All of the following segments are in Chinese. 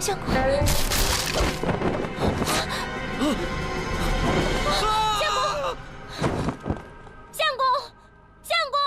相公，相公，相公。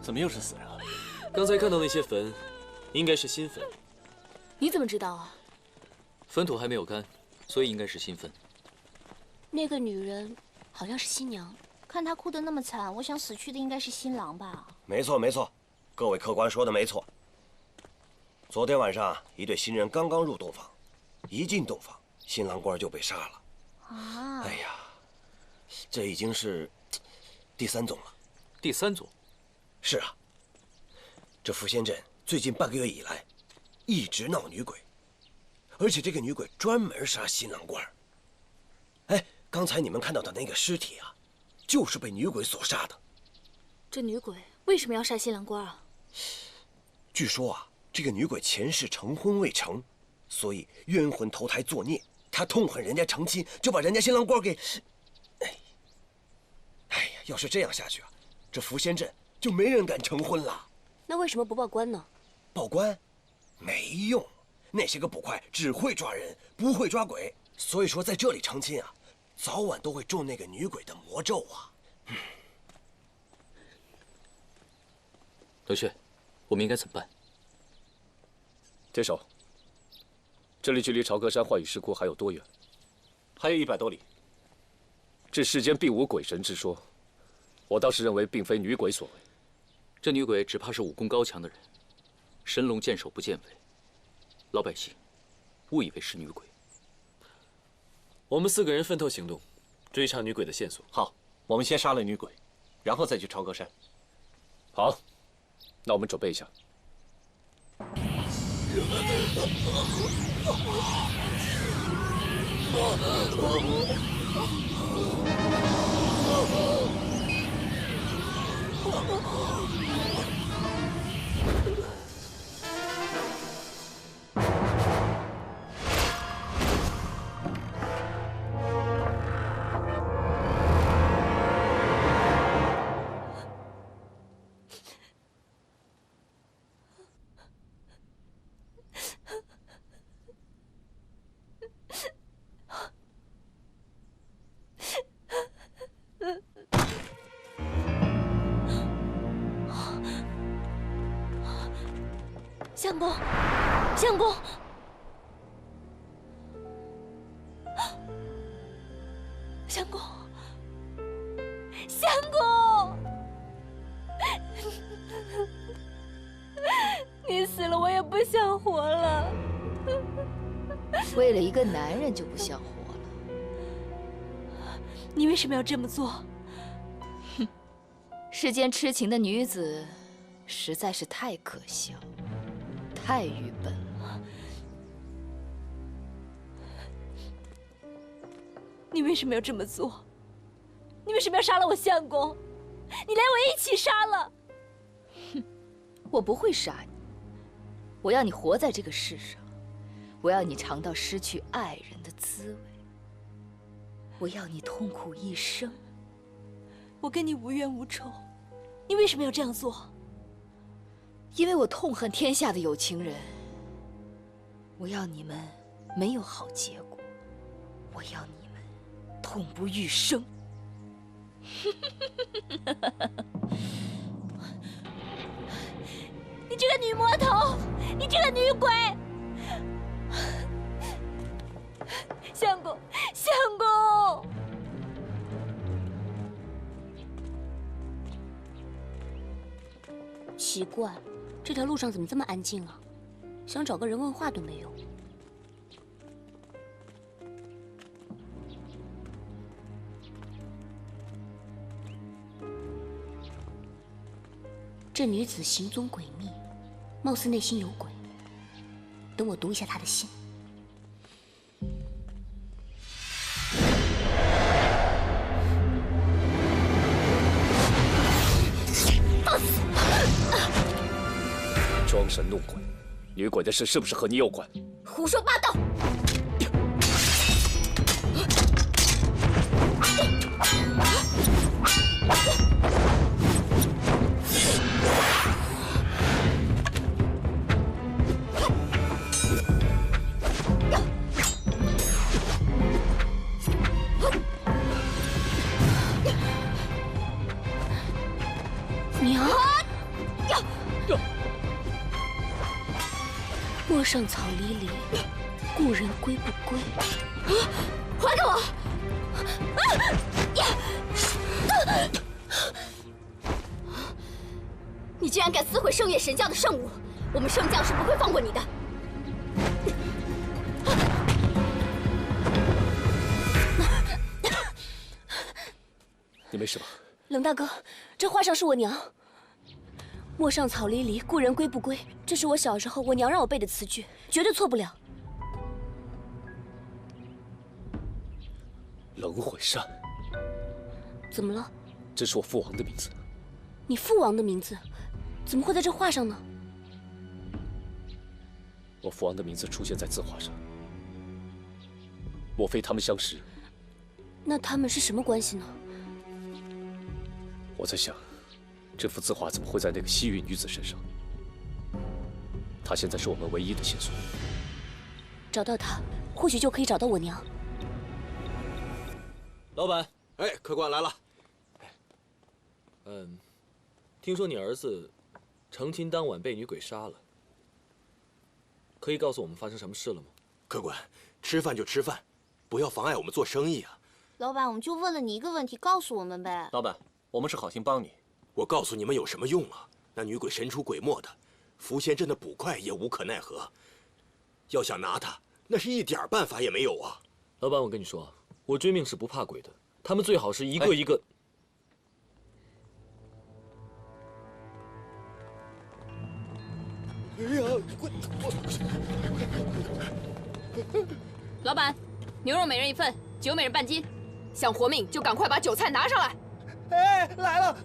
怎么又是死人啊？刚才看到那些坟，应该是新坟。你怎么知道啊？坟土还没有干，所以应该是新坟。那个女人好像是新娘，看她哭得那么惨，我想死去的应该是新郎吧？没错，没错，各位客官说的没错。昨天晚上，一对新人刚刚入洞房，一进洞房，新郎官就被杀了。啊！哎呀，这已经是第3宗了。第3宗。 是啊，这福仙镇最近半个月以来，一直闹女鬼，而且这个女鬼专门杀新郎官。哎，刚才你们看到的那个尸体啊，就是被女鬼所杀的。这女鬼为什么要杀新郎官啊？据说啊，这个女鬼前世成婚未成，所以冤魂投胎作孽。她痛恨人家成亲，就把人家新郎官给……哎呀，要是这样下去啊，这福仙镇 就没人敢成婚了。那为什么不报官呢？报官没用，那些个捕快只会抓人，不会抓鬼。所以说，在这里成亲啊，早晚都会中那个女鬼的魔咒啊。德炫，我们应该怎么办？接手。这里距离朝歌山幻雨石窟还有多远？还有100多里。这世间并无鬼神之说，我倒是认为并非女鬼所为。 这女鬼只怕是武功高强的人，神龙见首不见尾，老百姓误以为是女鬼。我们4个人分头行动，追查女鬼的线索。好，我们先杀了女鬼，然后再去朝歌山。好，那我们准备一下。相公，相公，相公，相公，你死了，我也不想活了。为了一个男人就不想活了？你为什么要这么做？哼，世间痴情的女子实在是太可笑。 太愚笨了！你为什么要这么做？你为什么要杀了我相公？你连我一起杀了！哼，我不会杀你。我要你活在这个世上，我要你尝到失去爱人的滋味，我要你痛苦一生。我跟你无冤无仇，你为什么要这样做？ 因为我痛恨天下的有情人，我要你们没有好结果，我要你们痛不欲生。你这个女魔头，你这个女鬼！相公，相公！奇怪。这条路上怎么这么安静啊？想找个人问话都没有。这女子行踪诡秘，貌似内心有鬼。等我读一下她的信。装神弄鬼，女鬼的事是不是和你有关？胡说八道！娘，陌上草离离，故人归不归？还给我！你竟然敢撕毁圣夜神教的圣物，我们圣教是不会放过你的。你没事吧？冷大哥，这画上是我娘。陌上草离离，故人归不归，这是我小时候我娘让我背的词句，绝对错不了。冷悔山，怎么了？这是我父王的名字。你父王的名字，怎么会在这画上呢？我父王的名字出现在字画上，莫非他们相识？那他们是什么关系呢？我在想，这幅字画怎么会在那个西域女子身上？她现在是我们唯一的线索。找到她，或许就可以找到我娘。老板，哎，客官来了。听说你儿子成亲当晚被女鬼杀了，可以告诉我们发生什么事了吗？客官，吃饭就吃饭，不要妨碍我们做生意啊！老板，我们就问了你一个问题，告诉我们呗。老板，我们是好心帮你。我告诉你们有什么用啊？那女鬼神出鬼没的，福仙镇的捕快也无可奈何。要想拿她，那是一点办法也没有啊！老板，我跟你说，我追命是不怕鬼的，他们最好是一个一个。老板，牛肉每人1份，酒每人半斤。想活命就赶快把酒菜拿上来。哎，来了！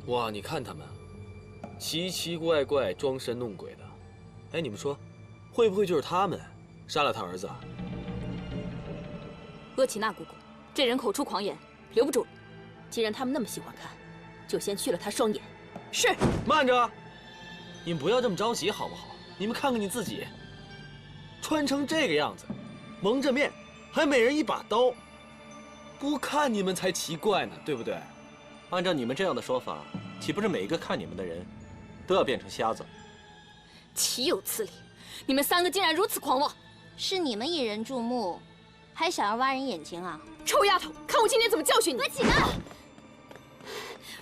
哇，你看他们，奇奇怪怪、装神弄鬼的。哎，你们说，会不会就是他们杀了他儿子啊？厄齐娜姑姑，这人口出狂言，留不住了。既然他们那么喜欢看，就先去了他双眼。是。慢着，你们不要这么着急好不好？你们看看你自己，穿成这个样子，蒙着面，还每人一把刀，不看你们才奇怪呢，对不对？按照你们这样的说法，岂不是每一个看你们的人，都要变成瞎子？岂有此理！你们3个竟然如此狂妄！是你们引人注目，还想要挖人眼睛啊？臭丫头，看我今天怎么教训你！何启娜，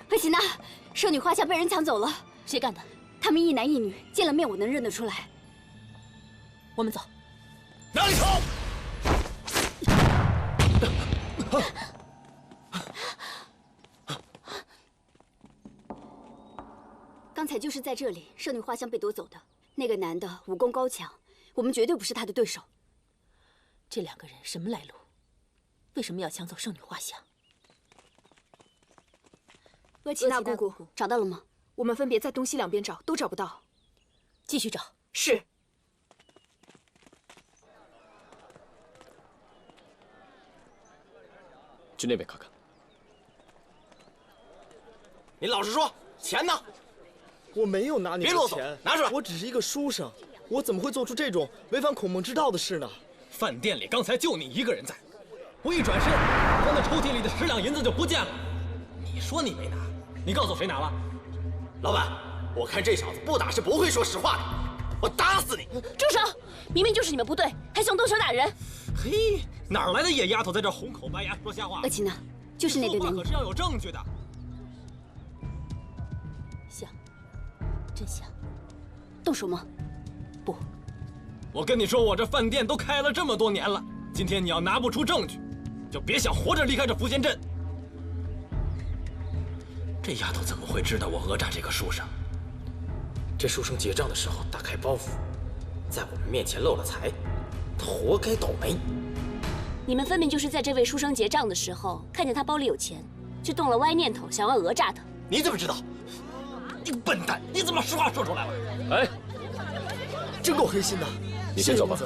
何启娜，圣女画像被人抢走了，谁干的？他们一男一女，见了面我能认得出来。我们走。哪里跑？刚才就是在这里，圣女画像被夺走的。那个男的武功高强，我们绝对不是他的对手。这2个人什么来路？为什么要抢走圣女画像？厄齐娜姑姑，找到了吗？我们分别在东西2边找，都找不到。继续找。是。去那边看看。你老实说，钱呢？我没有拿你的钱，别啰嗦，拿出来！我只是一个书生，我怎么会做出这种违反孔孟之道的事呢？饭店里刚才就你一个人在，我一转身，我那抽屉里的10两银子就不见了。你说你没拿，你告诉我谁拿了？老板，我看这小子不打是不会说实话的，我打死你！住手！明明就是你们不对，还想动手打人。嘿，哪来的野丫头在这红口白牙说瞎话？额齐娜，就是那个说话男人。可是要有证据的。像，真像。动手吗？不。我跟你说，我这饭店都开了这么多年了，今天你要拿不出证据，就别想活着离开这福仙镇。这丫头怎么会知道我讹诈这个书生？这书生结账的时候打开包袱，在我们面前漏了财，他活该倒霉。你们分明就是在这位书生结账的时候，看见他包里有钱，就动了歪念头，想要讹诈他。你怎么知道？你个笨蛋！你怎么实话说出来了？哎，真够黑心的。你先走吧。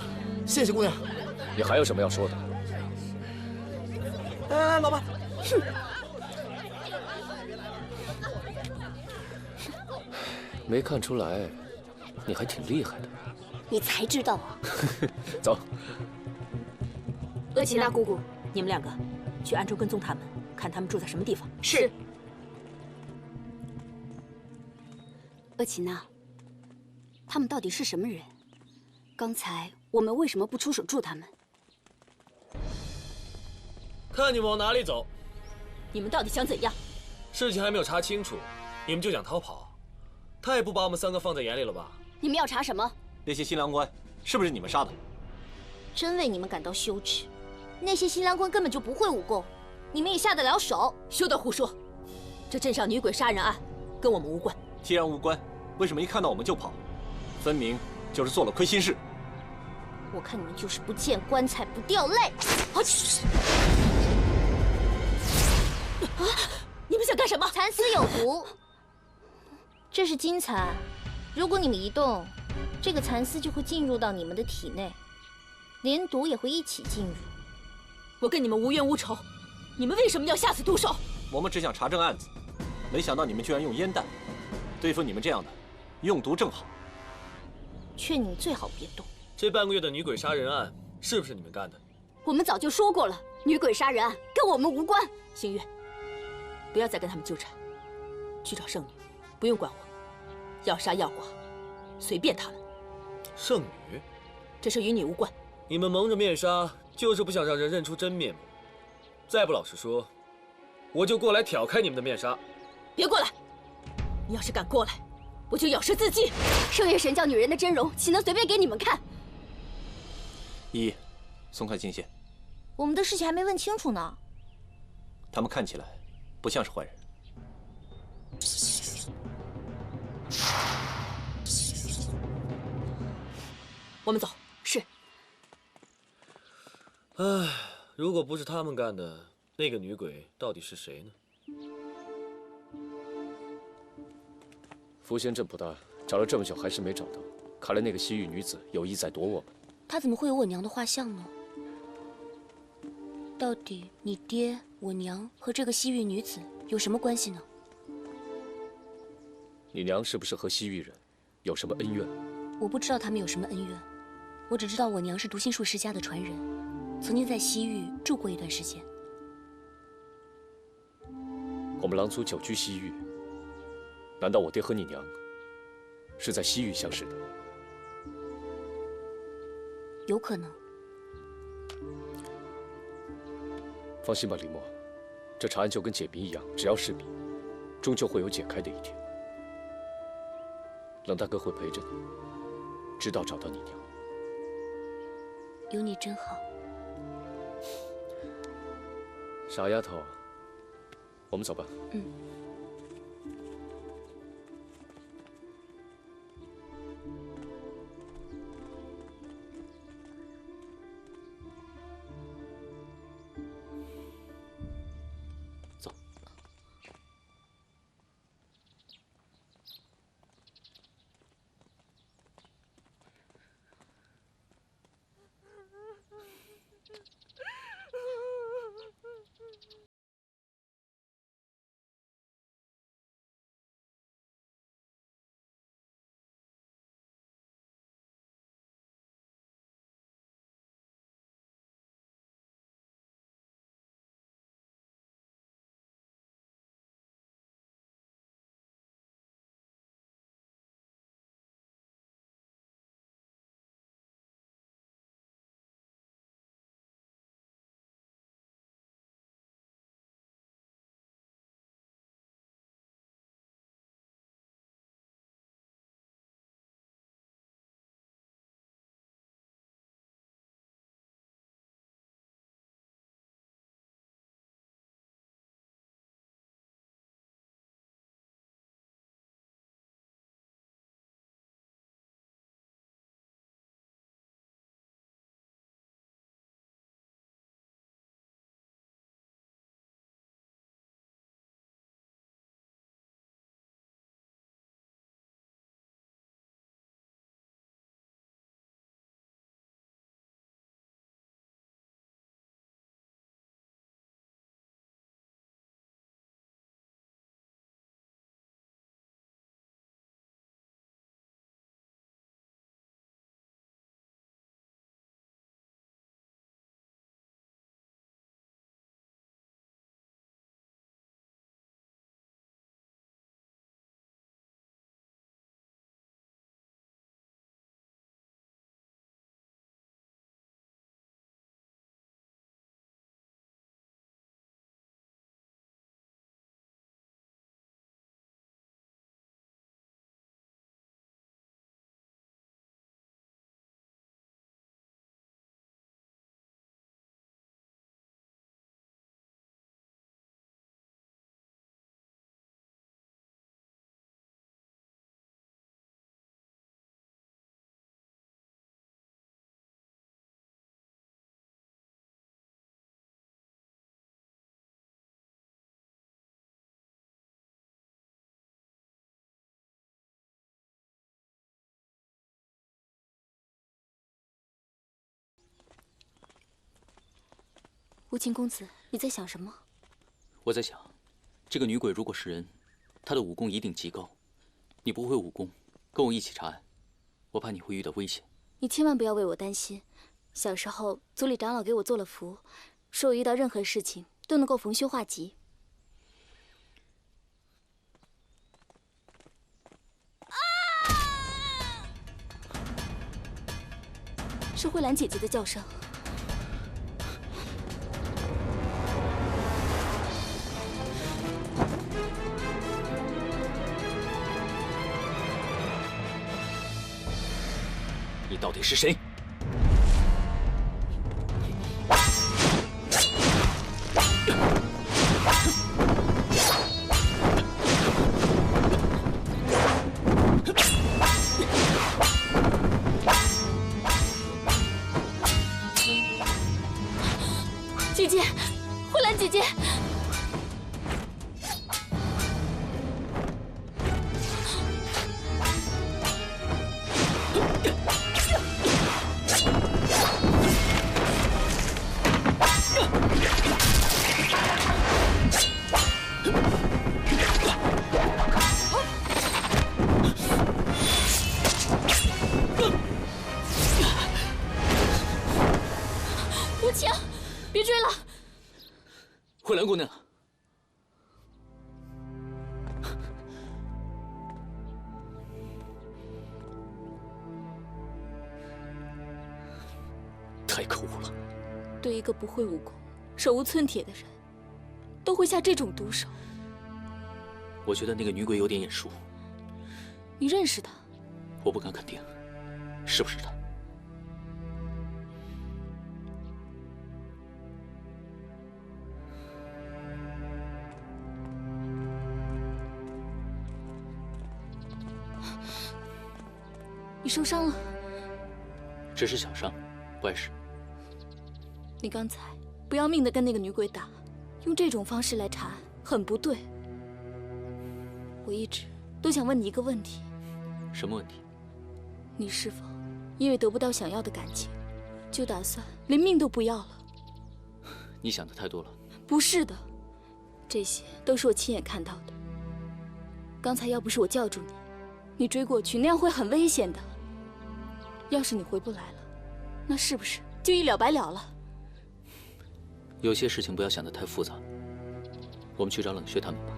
谢谢姑娘。你还有什么要说的？哎，老板。哼。没看出来，你还挺厉害的。你才知道啊！走。额齐娜姑姑，你们2个去暗中跟踪他们，看他们住在什么地方。是。额齐娜，他们到底是什么人？刚才我们为什么不出手助他们？看你们往哪里走。你们到底想怎样？事情还没有查清楚，你们就想逃跑，太不把我们3个放在眼里了吧？你们要查什么？那些新郎官是不是你们杀的？真为你们感到羞耻。那些新郎官根本就不会武功，你们也下得了手？休得胡说！这镇上女鬼杀人案跟我们无关。既然无关，为什么一看到我们就跑？分明就是做了亏心事。我看你们就是不见棺材不掉泪。啊！你们想干什么？蚕丝有毒，这是金蚕。如果你们一动，这个蚕丝就会进入到你们的体内，连毒也会一起进入。我跟你们无冤无仇，你们为什么要下此毒手？我们只想查证案子，没想到你们居然用烟弹。对付你们这样的，用毒正好。劝你们最好别动。这半个月的女鬼杀人案是不是你们干的？我们早就说过了，女鬼杀人案跟我们无关。星月，不要再跟他们纠缠，去找圣女，不用管我，要杀要剐，随便他们。圣女，这事与你无关。你们蒙着面纱，就是不想让人认出真面目。再不老实说，我就过来挑开你们的面纱。别过来！你要是敢过来，我就咬舌自尽。圣月神教女人的真容，岂能随便给你们看？依依，松开金线。我们的事情还没问清楚呢。他们看起来不像是坏人。我们走。是。唉，如果不是他们干的，那个女鬼到底是谁呢？福仙镇不大，找了这么久还是没找到，看来那个西域女子有意在躲我们。她怎么会有我娘的画像呢？到底你爹、我娘和这个西域女子有什么关系呢？你娘是不是和西域人有什么恩怨？我不知道他们有什么恩怨，我只知道我娘是读心术世家的传人，曾经在西域住过一段时间。我们狼族久居西域，难道我爹和你娘是在西域相识的？有可能。放心吧，李默，这查案就跟解谜一样，只要是谜，终究会有解开的一天。冷大哥会陪着你，直到找到你娘。有你真好。傻丫头，我们走吧。嗯。无情公子，你在想什么？我在想，这个女鬼如果是人，她的武功一定极高。你不会武功，跟我一起查案，我怕你会遇到危险。你千万不要为我担心。小时候，族里长老给我做了符，说我遇到任何事情都能够逢凶化吉。是慧兰姐姐的叫声。你到底是谁？姐姐，慧兰姐姐。无情，别追了。慧兰姑娘，太可恶了！对一个不会武功、手无寸铁的人，都会下这种毒手。我觉得那个女鬼有点眼熟。你认识她？我不敢肯定，是不是她？你受伤了？只是小伤，不碍事。你刚才不要命的跟那个女鬼打，用这种方式来查案，很不对。我一直都想问你一个问题：什么问题？你是否因为得不到想要的感情，就打算连命都不要了？你想的太多了。不是的，这些都是我亲眼看到的。刚才要不是我叫住你，你追过去那样会很危险的。要是你回不来了，那是不是就一了百了了？有些事情不要想得太复杂。我们去找冷血他们吧。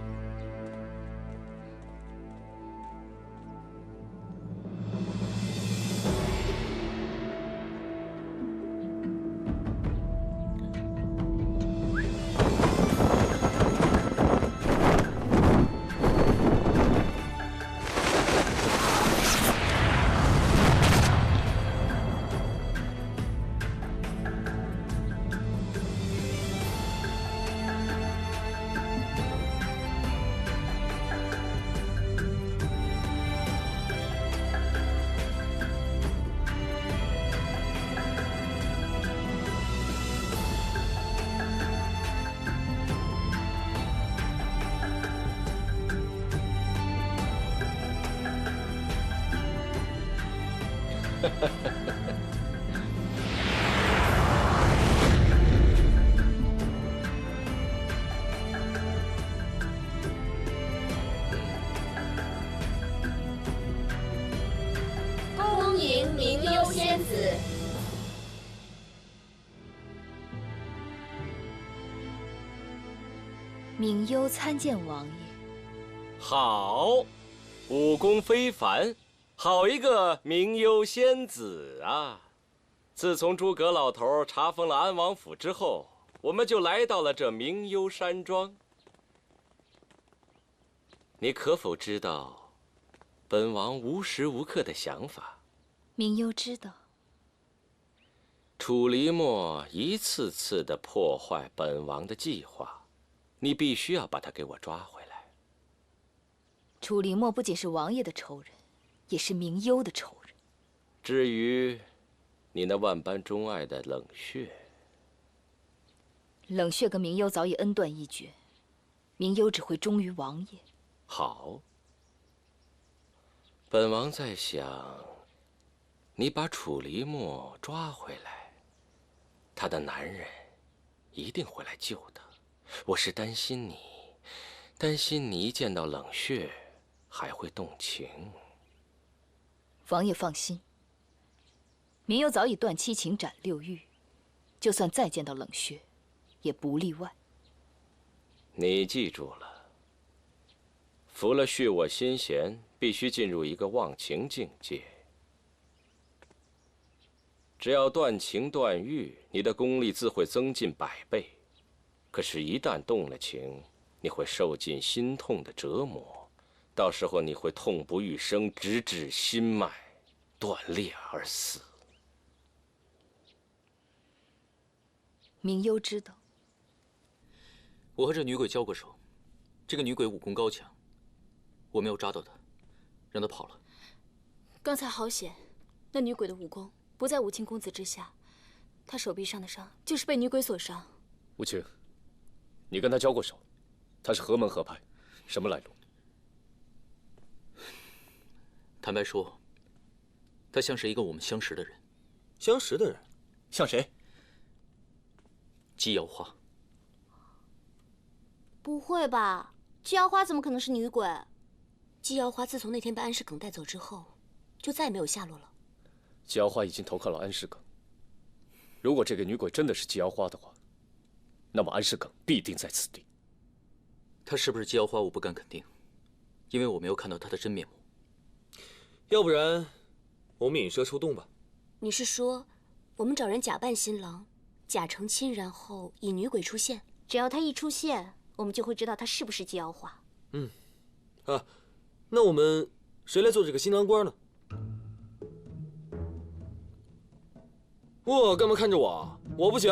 恭迎明幽仙子。明幽参见王爷。好，武功非凡，好一个明幽仙子啊！自从诸葛老头查封了安王府之后，我们就来到了这明幽山庄。你可否知道，本王无时无刻的想法？明幽知道。楚离墨一次次的破坏本王的计划，你必须要把他给我抓回来。楚离墨不仅是王爷的仇人，也是明幽的仇人。至于你那万般钟爱的冷血，冷血跟明幽早已恩断义绝，明幽只会忠于王爷。好，本王在想，你把楚离墨抓回来，他的男人一定会来救的。我是担心你，担心你一见到冷血还会动情。王爷放心，明幽早已断七情斩六欲，就算再见到冷血，也不例外。你记住了，服了血我心弦，必须进入一个忘情境界。只要断情断欲，你的功力自会增进100倍。可是，一旦动了情，你会受尽心痛的折磨，到时候你会痛不欲生，直至心脉断裂而死。明幽知道，我和这女鬼交过手，这个女鬼武功高强，我没有抓到她，让她跑了。刚才好险，那女鬼的武功不在武清公子之下，她手臂上的伤就是被女鬼所伤。武清，你跟她交过手，她是何门何派，什么来路？坦白说，她像是一个我们相识的人。相识的人，像谁？姬瑶花。不会吧？姬瑶花怎么可能是女鬼？姬瑶花自从那天被安世耿带走之后，就再也没有下落了。姬瑶花已经投靠了安世耿。如果这个女鬼真的是姬瑶花的话，那么安世耿必定在此地。她是不是姬瑶花，我不敢肯定，因为我没有看到她的真面目。要不然，我们引蛇出洞吧。你是说，我们找人假扮新郎，假成亲，然后引女鬼出现？只要她一出现，我们就会知道她是不是姬瑶花。那我们谁来做这个新郎官呢？干嘛看着我？我不行，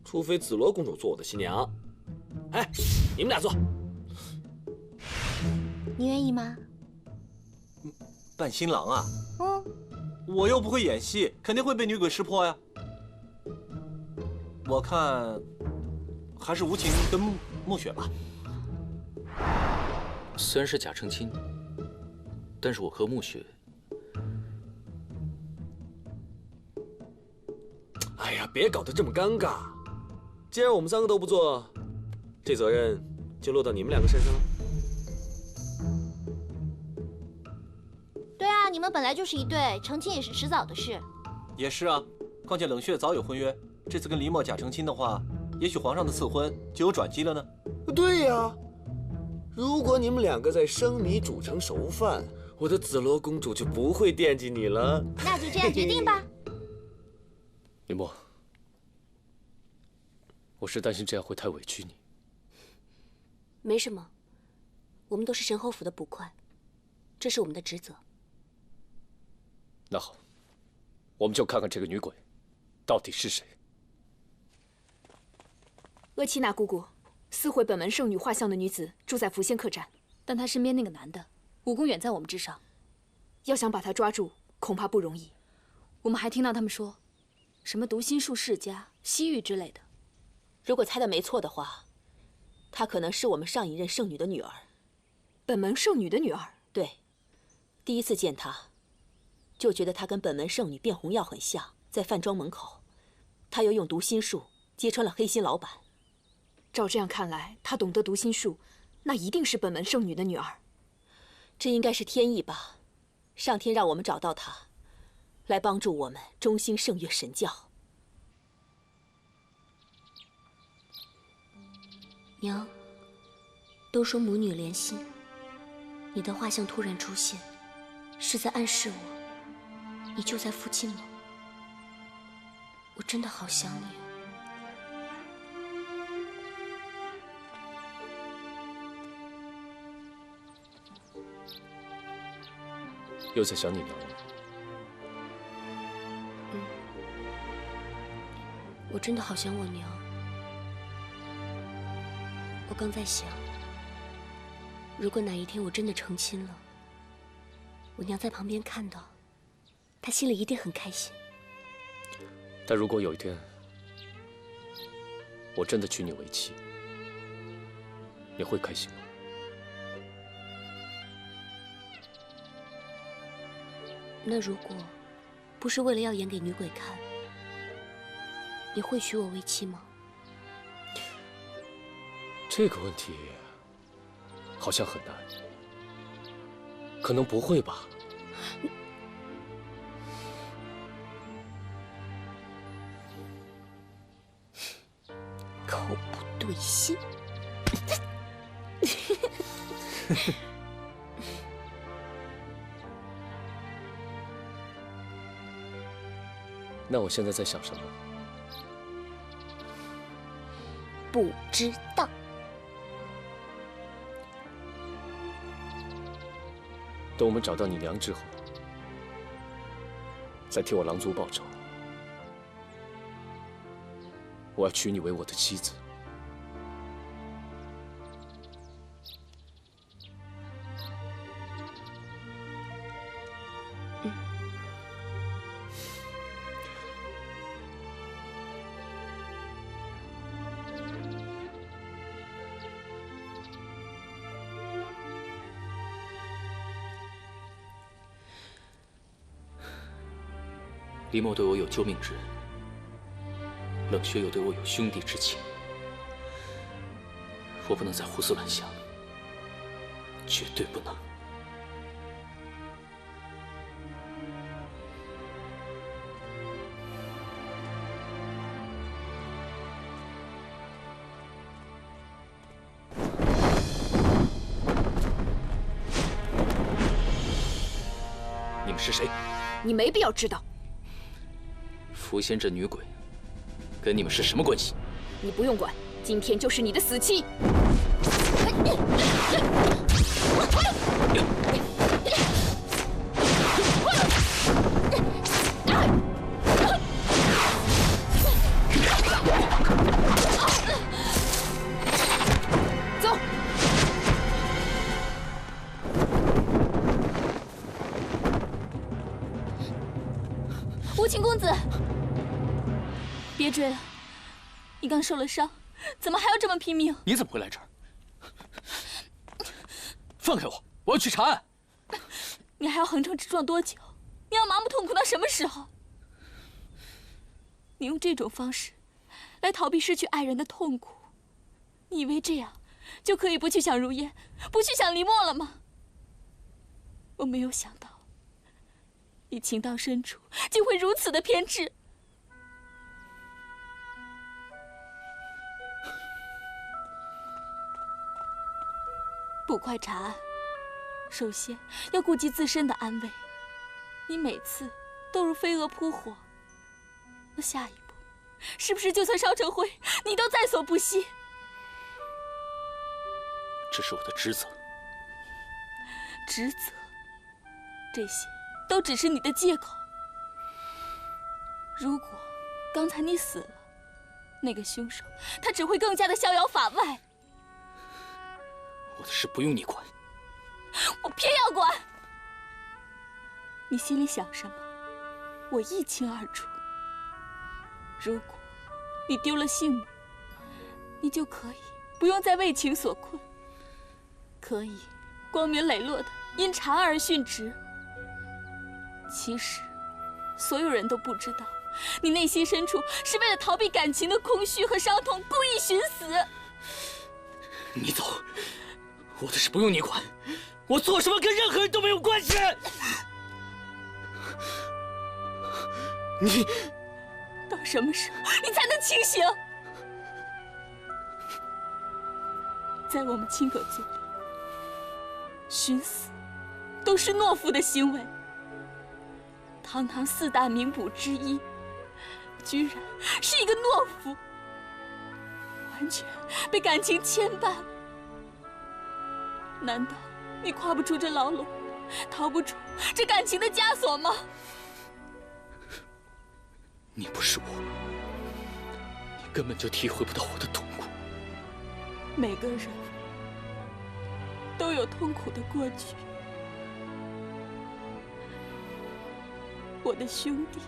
除非紫罗公主做我的新娘。哎，你们俩坐。你愿意吗？扮新郎啊？嗯。我又不会演戏，肯定会被女鬼识破呀。我看还是无情跟暮雪吧。虽然是假成亲，但是我和暮雪……哎呀，别搞得这么尴尬。既然我们3个都不做，这责任就落到你们2个身上了。对啊，你们本来就是一对，成亲也是迟早的事。也是啊，况且冷血早有婚约，这次跟黎墨假成亲的话，也许皇上的赐婚就有转机了呢。对呀，如果你们2个在生米煮成熟饭，我的紫罗公主就不会惦记你了。那就这样决定吧。林墨，我是担心这样会太委屈你。没什么，我们都是神侯府的捕快，这是我们的职责。那好，我们就看看这个女鬼到底是谁。鄂奇娜姑姑，撕毁本门圣女画像的女子住在福仙客栈，但她身边那个男的武功远在我们之上，要想把她抓住，恐怕不容易。我们还听到他们说，什么读心术世家、西域之类的。如果猜的没错的话，她可能是我们上一任圣女的女儿。本门圣女的女儿？对，第一次见她，就觉得她跟本门圣女卞红药很像。在饭庄门口，她又用读心术揭穿了黑心老板。照这样看来，她懂得读心术，那一定是本门圣女的女儿。这应该是天意吧？上天让我们找到她，来帮助我们中兴圣月神教。娘，都说母女连心，你的画像突然出现，是在暗示我，你就在附近了。我真的好想你。又在想你娘了吗？我真的好想我娘。我刚在想，如果哪一天我真的成亲了，我娘在旁边看到，她心里一定很开心。但如果有一天我真的娶你为妻，你会开心吗？那如果不是为了要演给女鬼看，你会娶我为妻吗？这个问题好像很难，可能不会吧？口不对心。那我现在在想什么？不知道。等我们找到你娘之后，再替我狼族报仇。我要娶你为我的妻子。李默对我有救命之恩，冷血又对我有兄弟之情，我不能再胡思乱想，绝对不能。你们是谁？你没必要知道。福仙镇女鬼，跟你们是什么关系？你不用管，今天就是你的死期。走。无情公子，别追了，你刚受了伤，怎么还要这么拼命？你怎么会来这儿？放开我，我要去查案。你还要横冲直撞多久？你要麻木痛苦到什么时候？你用这种方式来逃避失去爱人的痛苦，你以为这样就可以不去想如烟，不去想黎墨了吗？我没有想到，你情到深处竟会如此的偏执。捕快查案，首先要顾及自身的安危。你每次都如飞蛾扑火，那下一步是不是就算烧成灰，你都在所不惜？这是我的职责。职责，这些都只是你的借口。如果刚才你死了，那个凶手他只会更加的逍遥法外。我的事不用你管。我偏要管。你心里想什么，我一清二楚。如果你丢了性命，你就可以不用再为情所困，可以光明磊落的因查案而殉职。其实，所有人都不知道，你内心深处是为了逃避感情的空虚和伤痛，故意寻死。你走，我的事不用你管，我做什么跟任何人都没有关系。你到什么时候你才能清醒？在我们清河族里，寻死都是懦夫的行为。堂堂4大名捕之一，居然是一个懦夫，完全被感情牵绊。难道你跨不出这牢笼，逃不出这感情的枷锁吗？你不是我，你根本就体会不到我的痛苦。每个人都有痛苦的过去。我的兄弟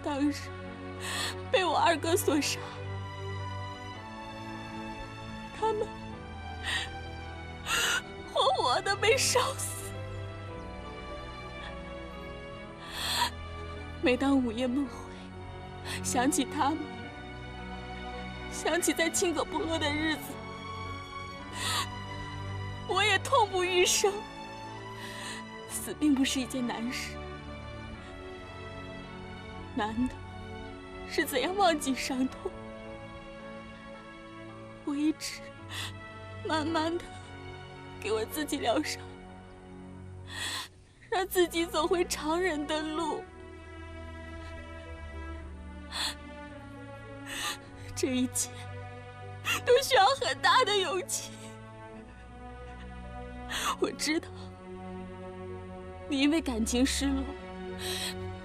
当日被我二哥所杀，他们活活的被烧死。每当午夜梦回，想起他们，想起在青葛部落的日子，我也痛不欲生。死并不是一件难事，难的是怎样忘记伤痛。我一直慢慢的给我自己疗伤，让自己走回常人的路。这一切都需要很大的勇气。我知道，你因为感情失落，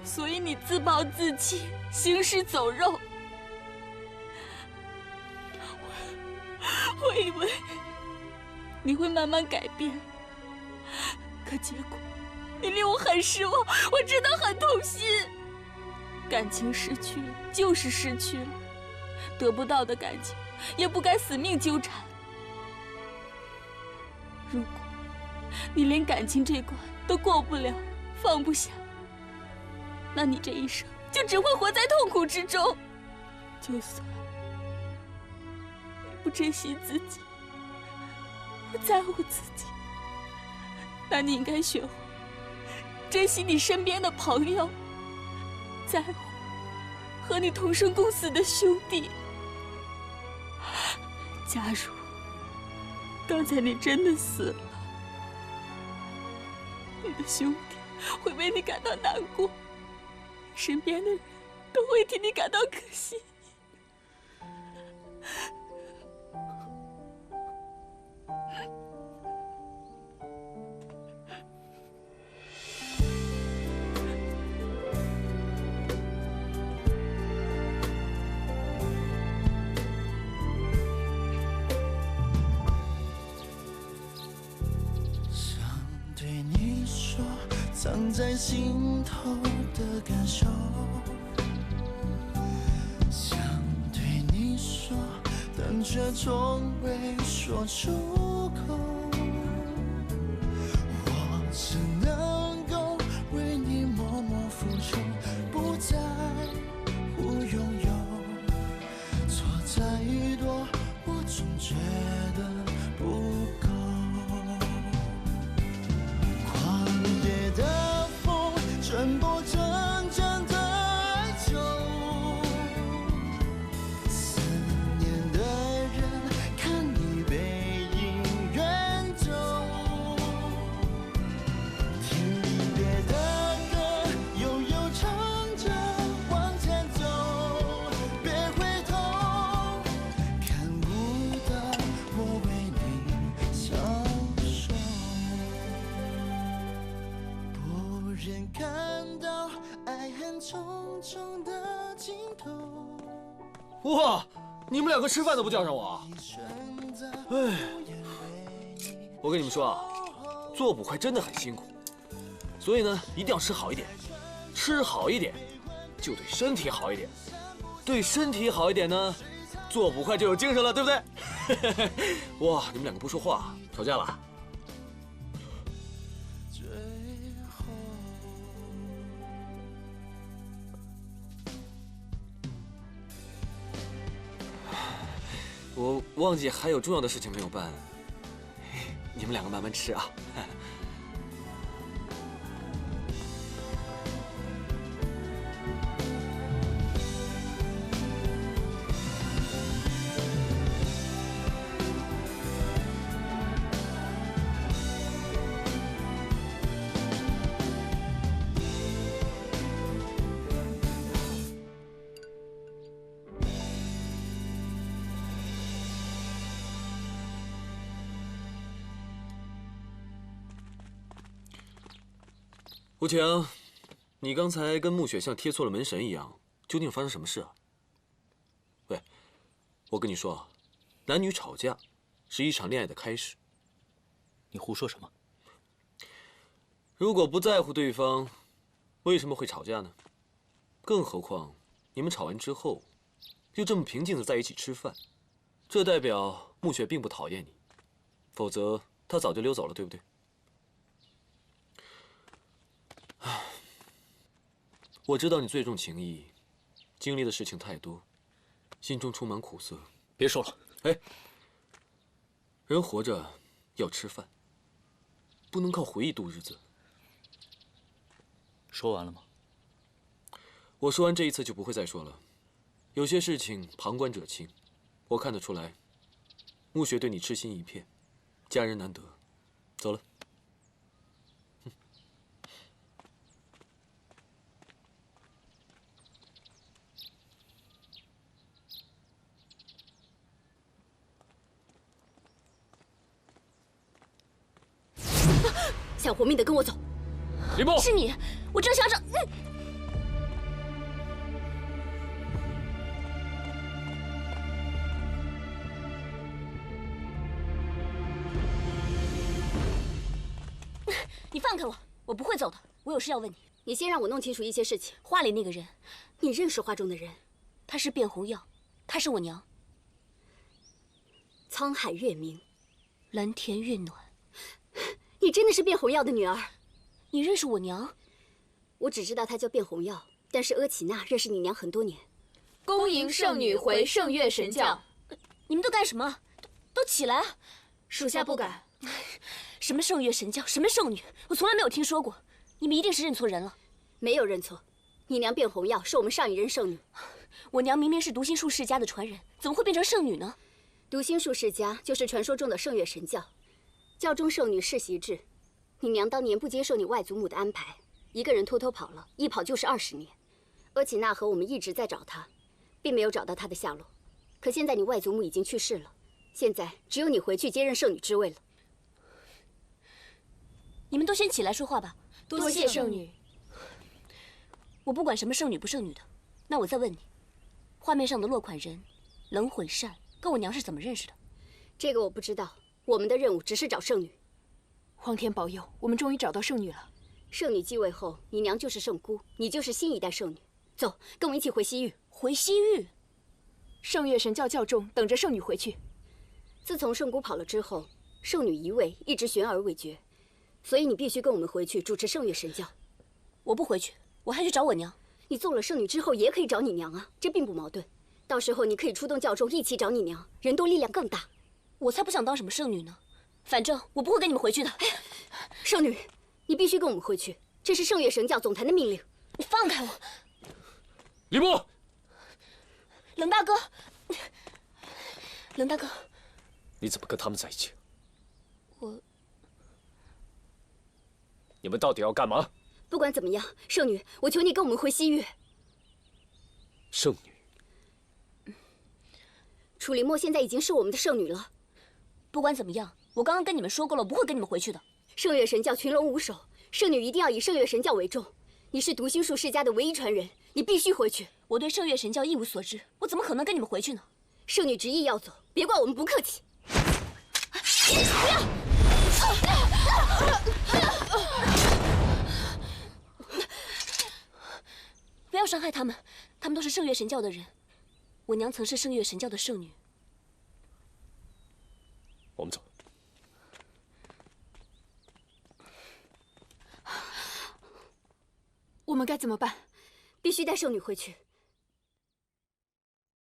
所以你自暴自弃，行尸走肉。我以为你会慢慢改变，可结果你令我很失望，我真的很痛心。感情失去了就是失去了，得不到的感情也不该死命纠缠。如果你连感情这关都过不了，放不下，那你这一生就只会活在痛苦之中。就算你不珍惜自己，不在乎自己，那你应该学会珍惜你身边的朋友，在乎和你同生共死的兄弟。假如刚才你真的死了，你的兄弟会为你感到难过，身边的人都会替你感到可惜。藏在心头的感受，想对你说，但却从未说出口。我只能够为你默默付出，不在乎拥有。错再多，我总觉得不够。穿过整整的哀愁，思念的人看你背影远走，听离别的歌，悠悠唱着往前走，别回头，看不到我为你消瘦，不忍看爱恨重重的尽头。哇，你们两个吃饭都不叫上我。哎，我跟你们说啊，做捕快真的很辛苦，所以呢，一定要吃好一点，吃好一点，就对身体好一点，对身体好一点呢，做捕快就有精神了，对不对？哇，你们两个不说话，吵架了？我忘记还有重要的事情没有办，你们两个慢慢吃啊。吴强，你刚才跟穆雪像贴错了门神一样，究竟发生什么事啊？喂，我跟你说啊，男女吵架是一场恋爱的开始。你胡说什么？如果不在乎对方，为什么会吵架呢？更何况你们吵完之后，又这么平静的在一起吃饭，这代表穆雪并不讨厌你，否则她早就溜走了，对不对？我知道你最重情义，经历的事情太多，心中充满苦涩，别说了。哎，人活着要吃饭，不能靠回忆度日子。说完了吗？我说完这一次就不会再说了。有些事情旁观者清，我看得出来，暮雪对你痴心一片，佳人难得。走了。想活命的跟我走！李牧，是你，我正想找。你放开我，我不会走的。我有事要问你。你先让我弄清楚一些事情。画里那个人，你认识画中的人？她是卞红药，她是我娘。沧海月明，蓝田月暖。你真的是卞红药的女儿？你认识我娘？我只知道她叫卞红药，但是阿启那认识你娘很多年。恭迎圣女回圣月神教。你们都干什么？都起来啊！属下不敢。什么圣月神教，什么圣女，我从来没有听说过。你们一定是认错人了。没有认错，你娘卞红药是我们上一任圣女。我娘明明是读心术世家的传人，怎么会变成圣女呢？读心术世家就是传说中的圣月神教，教中圣女世袭制。你娘当年不接受你外祖母的安排，一个人偷偷跑了，一跑就是20年。阿启那和我们一直在找她，并没有找到她的下落。可现在你外祖母已经去世了，现在只有你回去接任圣女之位了。你们都先起来说话吧。多谢圣女。我不管什么圣女不圣女的，那我再问你，画面上的落款人冷混善跟我娘是怎么认识的？这个我不知道，我们的任务只是找圣女。皇天保佑，我们终于找到圣女了。圣女继位后，你娘就是圣姑，你就是新一代圣女。走，跟我一起回西域。回西域？圣月神教教众等着圣女回去。自从圣姑跑了之后，圣女一位一直悬而未决，所以你必须跟我们回去主持圣月神教。我不回去，我还去找我娘。你做了圣女之后也可以找你娘啊，这并不矛盾。到时候你可以出动教众一起找你娘，人多力量更大。我才不想当什么圣女呢，反正我不会跟你们回去的。圣女，你必须跟我们回去，这是圣月神教总坛的命令。你放开我！李牧，冷大哥，冷大哥，你怎么跟他们在一起？我……你们到底要干嘛？不管怎么样，圣女，我求你跟我们回西域。圣女，楚林墨现在已经是我们的圣女了。不管怎么样，我刚刚跟你们说过了，我不会跟你们回去的。圣月神教群龙无首，圣女一定要以圣月神教为重。你是读心术世家的唯一传人，你必须回去。我对圣月神教一无所知，我怎么可能跟你们回去呢？圣女执意要走，别怪我们不客气。不要！不要伤害他们，他们都是圣月神教的人。我娘曾是圣月神教的圣女。我们走。我们该怎么办？必须带圣女回去。